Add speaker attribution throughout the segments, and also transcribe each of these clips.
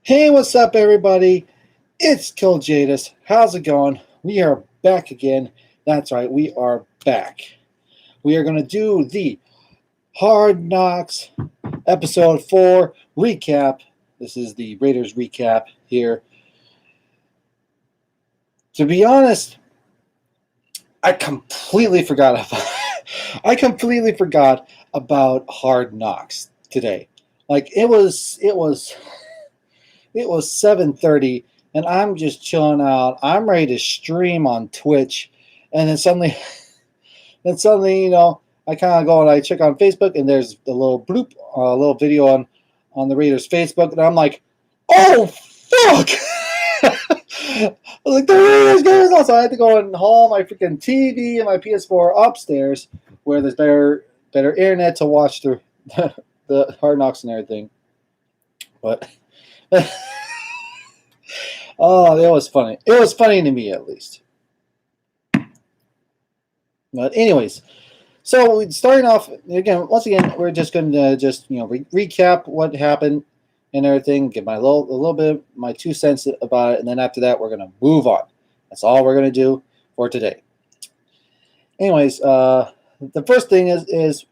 Speaker 1: Hey, what's up, everybody? It's Kiljaedas. How's it going? We are back again. That's right, we are back. We are going to do the Hard Knocks Episode 4 recap. This is the Raiders recap here. To be honest, I completely forgot about Hard Knocks today. Like it was 7:30 and I'm just chilling out. I'm ready to stream on Twitch, and then suddenly, I kind of go and I check on Facebook, and there's a little bloop, a little video on the Raiders Facebook, and I'm like, oh fuck! Like the Raiders game is on, so I had to go and haul my freaking TV and my PS4 upstairs, where there's better internet to watch the Hard Knocks and everything. But oh, it was funny. It was funny to me, at least. But anyways, so starting off again, once again, we're just going to recap what happened and everything. Give a little bit of my 2 cents about it, and then after that, we're going to move on. That's all we're going to do for today. Anyways, the first thing is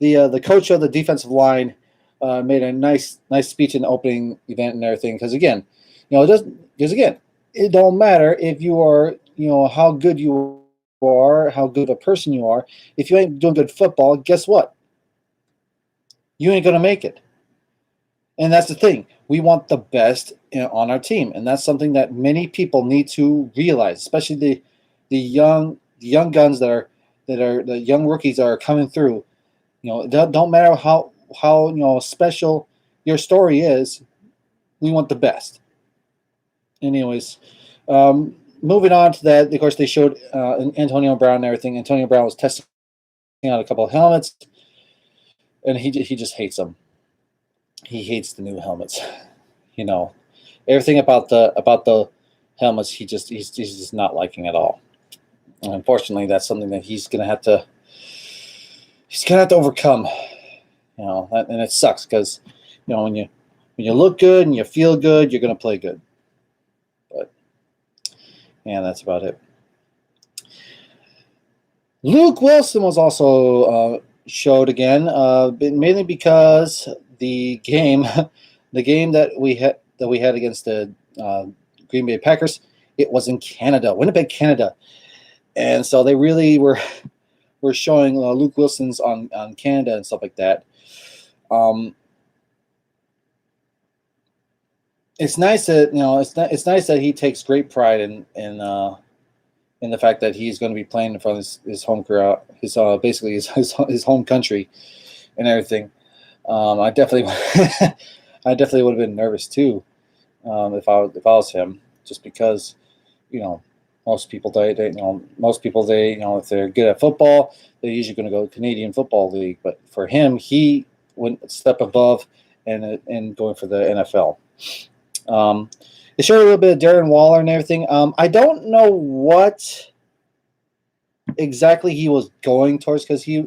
Speaker 1: the coach of the defensive line made a nice speech in the opening event and everything, because again, it don't matter if you are, how good you are, how good of a person you are. If you ain't doing good football, guess what? You ain't gonna make it. And that's the thing. We want the best on our team, and that's something that many people need to realize, especially the young guns that are the young rookies that are coming through. It don't matter how special your story is. We want the best. Anyways, moving on to that, of course, they showed Antonio Brown and everything. Antonio Brown was testing out a couple of helmets, and he just hates them. He hates the new helmets. Everything about the helmets, he's just not liking at all. And unfortunately, that's something that he's gonna have to overcome. And it sucks because when you look good and you feel good, you're gonna play good. But yeah, that's about it. Luke Wilson was also showed again, mainly because the game that we had against the Green Bay Packers, it was in Canada, Winnipeg, Canada, and so they really were showing Luke Wilson's on Canada and stuff like that. It's nice that it's nice that he takes great pride in the fact that he's going to be playing in front of his home crowd, basically his home country, and everything. I definitely would have been nervous too, if I was him, just because most people if they're good at football, they're usually going to go Canadian Football League, but for him, he went a step above and going for the NFL. They showed a little bit of Darren Waller and everything. I don't know what exactly he was going towards, because he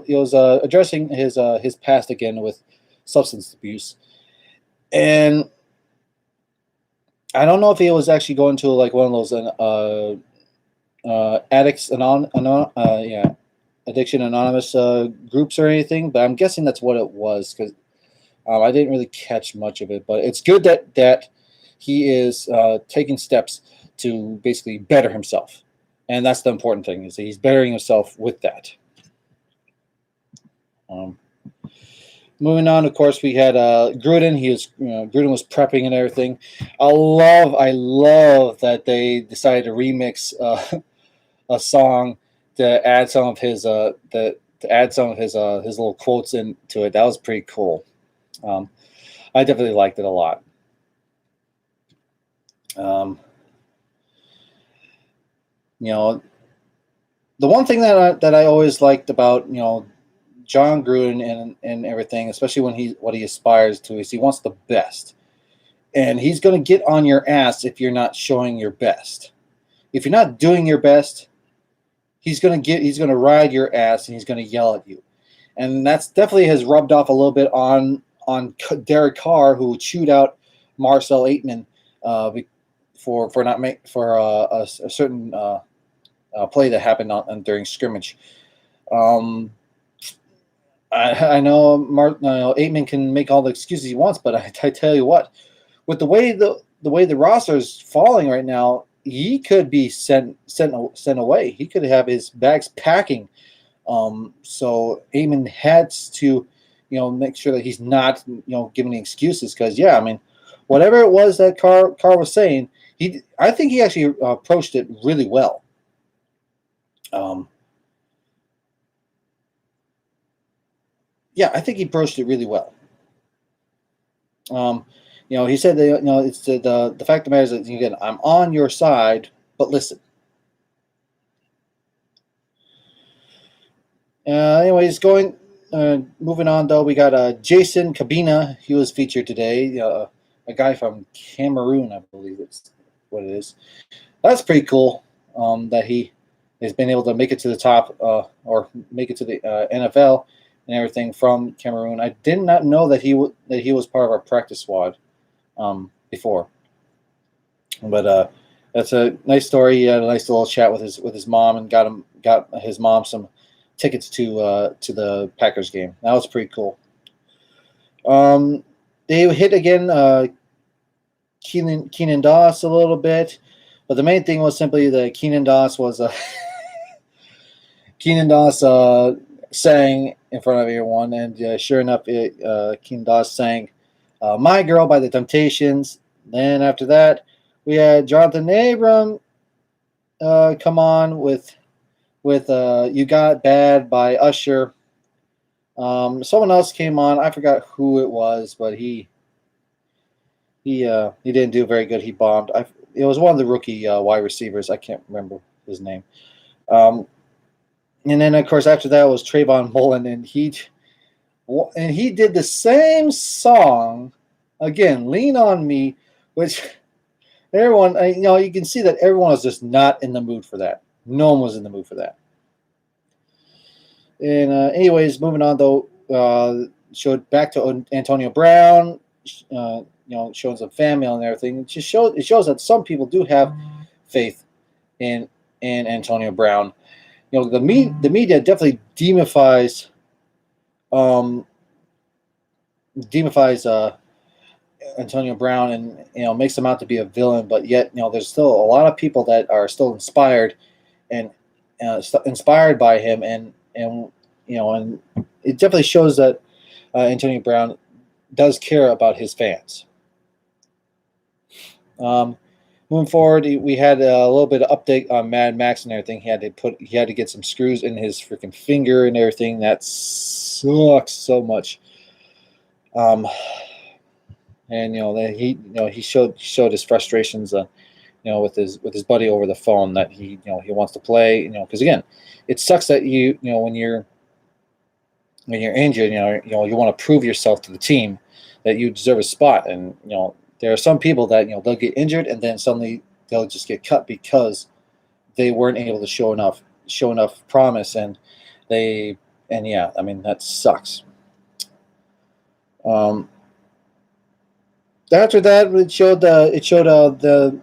Speaker 1: was addressing his past again with substance abuse, and I don't know if he was actually going to like one of those addicts Addiction Anonymous groups or anything, but I'm guessing that's what it was, because I didn't really catch much of it. But it's good that he is taking steps to basically better himself, and that's the important thing, is that he's bettering himself with that. Moving on, of course, we had Gruden. Gruden was prepping and everything. I love that they decided to remix a song to add some of his his little quotes into it. That was pretty cool. I definitely liked it a lot. The one thing that I always liked about John Gruden and everything, especially what he aspires to, is he wants the best, and he's going to get on your ass if you're not showing your best. If you're not doing your best, he's going to ride your ass, and he's going to yell at you, and that's definitely has rubbed off a little bit on Derek Carr, who chewed out Marcel Aitman for not make for a certain play that happened during scrimmage. Um, I know Aitman can make all the excuses he wants, but I tell you what, with the way the roster is falling right now, he could be sent away. He could have his bags packing. So Aitman had to, make sure that he's not, giving any excuses because yeah, I mean, whatever it was that Carr was saying, I think he actually approached it really well. Yeah, I think he approached it really well. He said that it's the fact of the matter is that again, I'm on your side, but listen. Anyways, moving on though, we got Jason Cabina. He was featured today. A guy from Cameroon, I believe it's what it is. That's pretty cool. That he has been able to make it to the top, or make it to the NFL and everything from Cameroon. I did not know that he was part of our practice squad before, but that's a nice story. He had a nice little chat with his mom and got his mom some tickets to the Packers game. That was pretty cool. They hit again Keenan Doss a little bit, but the main thing was simply that Keenan Doss sang in front of everyone, and sure enough, Keenan Doss sang "My Girl" by the Temptations. Then after that, we had Jonathan Abram come on with "You Got Bad" by Usher. Someone else came on. I forgot who it was, but he didn't do very good. He bombed. It was one of the rookie wide receivers. I can't remember his name. And then of course after that was Trayvon Mullen, and he did the same song again, "Lean on Me," which everyone, you can see that everyone was just not in the mood for that. No one was in the mood for that. And anyways, moving on though, showed back to Antonio Brown, showing some fan mail and everything. It shows that some people do have faith in Antonio Brown. The media definitely demofies Antonio Brown, and makes him out to be a villain. But yet, there's still a lot of people that are still inspired and inspired by him, and it definitely shows that Antonio Brown does care about his fans. Moving forward, we had a little bit of update on Mad Max and everything. He had to get some screws in his freaking finger and everything. That sucks so much. And that he showed his frustrations, with his buddy over the phone, that he wants to play. Because again, it sucks that when you're injured, you want to prove yourself to the team that you deserve a spot, and there are some people that they'll get injured and then suddenly they'll just get cut because they weren't able to show enough promise, and yeah, I mean that sucks. After that, it showed the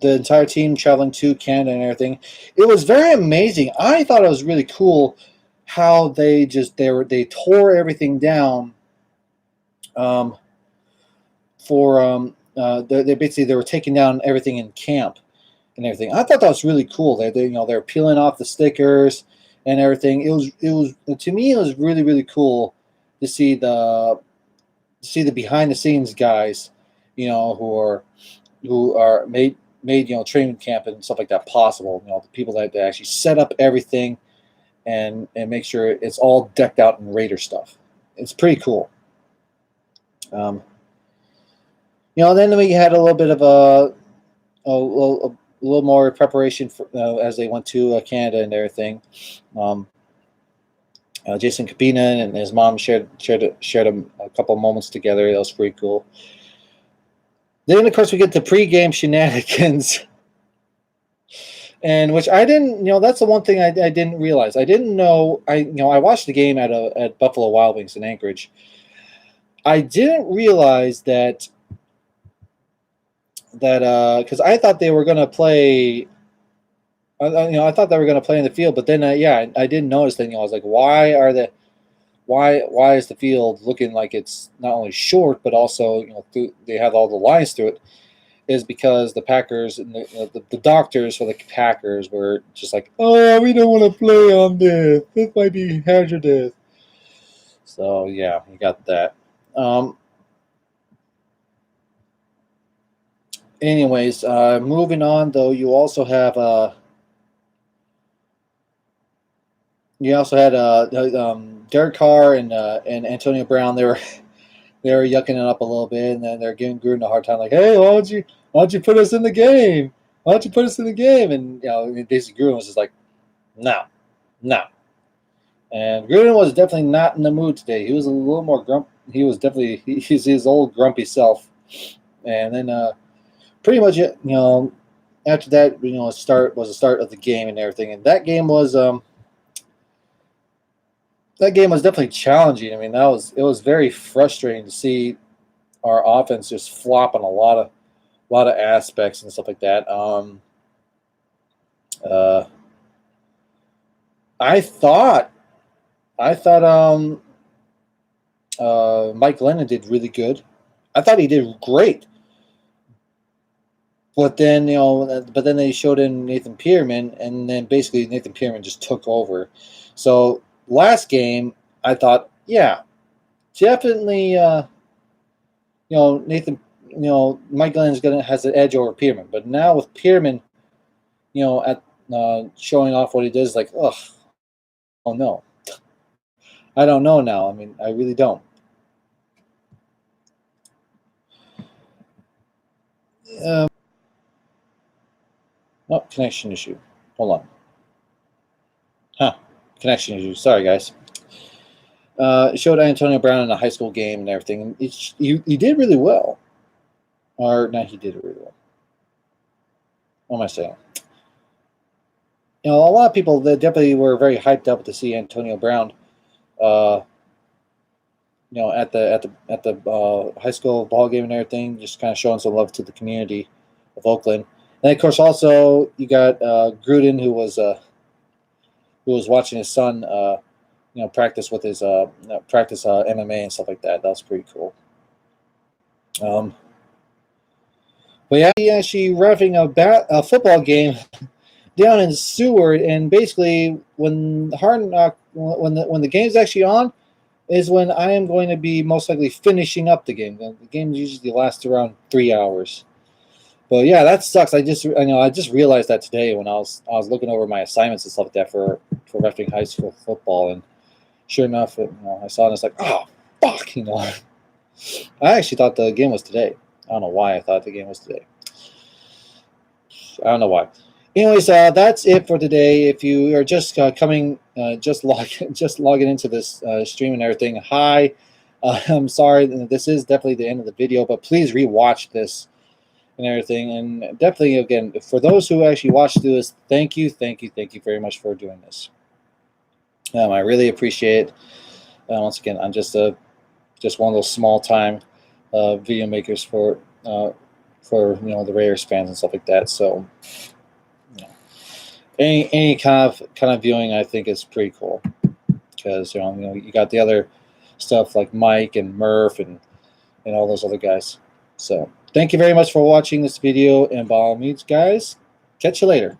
Speaker 1: entire team traveling to Canada and everything. It was very amazing. I thought it was really cool how they tore everything down. They were taking down everything in camp and everything. I thought that was really cool. They were peeling off the stickers and everything. It was to me, it was really, really cool to see the behind the scenes guys, who are made training camp and stuff like that possible. The people that actually set up everything and make sure it's all decked out in Raider stuff. It's pretty cool. Then we had a little bit of a little more preparation for, as they went to Canada and everything. Jason Cabina and his mom shared a couple moments together. That was pretty cool. Then, of course, we get the pregame shenanigans, and which I didn't, that's the one thing I didn't realize. I didn't know. I watched the game at Buffalo Wild Wings in Anchorage. I didn't realize that that because I thought they were going to play. I thought they were going to play in the field, but then yeah, I didn't notice that. I was like, why is the field looking like it's not only short but also they have all the lines through it? Is because the Packers and the doctors for the Packers were just like, oh, we don't want to play on this. This might be hazardous. So yeah, you got that. Anyways, moving on though, you also had Derek Carr and Antonio Brown. They were yucking it up a little bit, and then they're giving Gruden a hard time, like, "Hey, why don't you put us in the game? Why don't you put us in the game?" And basically Gruden was just like, "No, no." And Gruden was definitely not in the mood today. He was a little more grump. He was definitely he's his old grumpy self. And then pretty much after that start was the start of the game and everything. And that game was definitely challenging. I mean, it was very frustrating to see our offense just flop on a lot of aspects and stuff like that. Uh, I thought Mike Glennon did really good. I thought he did great. But then they showed in Nathan Pearman, and then basically Nathan Pearman just took over. So last game, I thought, yeah, definitely, Nathan, Mike Glenn's gonna has an edge over Pearman. But now with Pearman, at showing off what he does, like, oh no, I don't know now. I mean, I really don't. Um, oh, connection issue. Hold on. Huh. Connection issue. Sorry, guys. It showed Antonio Brown in a high school game and everything. And he did really well. Or, no, he did really well. What am I saying? A lot of people that definitely were very hyped up to see Antonio Brown, uh, at the high school ball game and everything, just kind of showing some love to the community of Oakland. And of course, also you got Gruden, who was watching his son, practice with his practice MMA and stuff like that. That was pretty cool. Um, but yeah, he actually roughing a football game down in Seward, and basically when Hard Knock when the game's actually on is when I am going to be most likely finishing up the game. The game usually lasts around 3 hours. But yeah, that sucks. I just realized that today when I was looking over my assignments and stuff like that for refereeing high school football, and sure enough, I saw it and it's like, oh fuck, I actually thought the game was today. I don't know why I thought the game was today. I don't know why. Anyways, that's it for today. If you are just just logging into this stream and everything, hi. I'm sorry. This is definitely the end of the video, but please rewatch this and everything. And definitely, again, for those who actually watched through this, thank you very much for doing this. I really appreciate it. Once again, I'm just one of those small time video makers for the Raiders fans and stuff like that. So any kind of viewing, I think, is pretty cool because you got the other stuff like Mike and Murph and all those other guys. So thank you very much for watching this video, and by all means, guys, catch you later.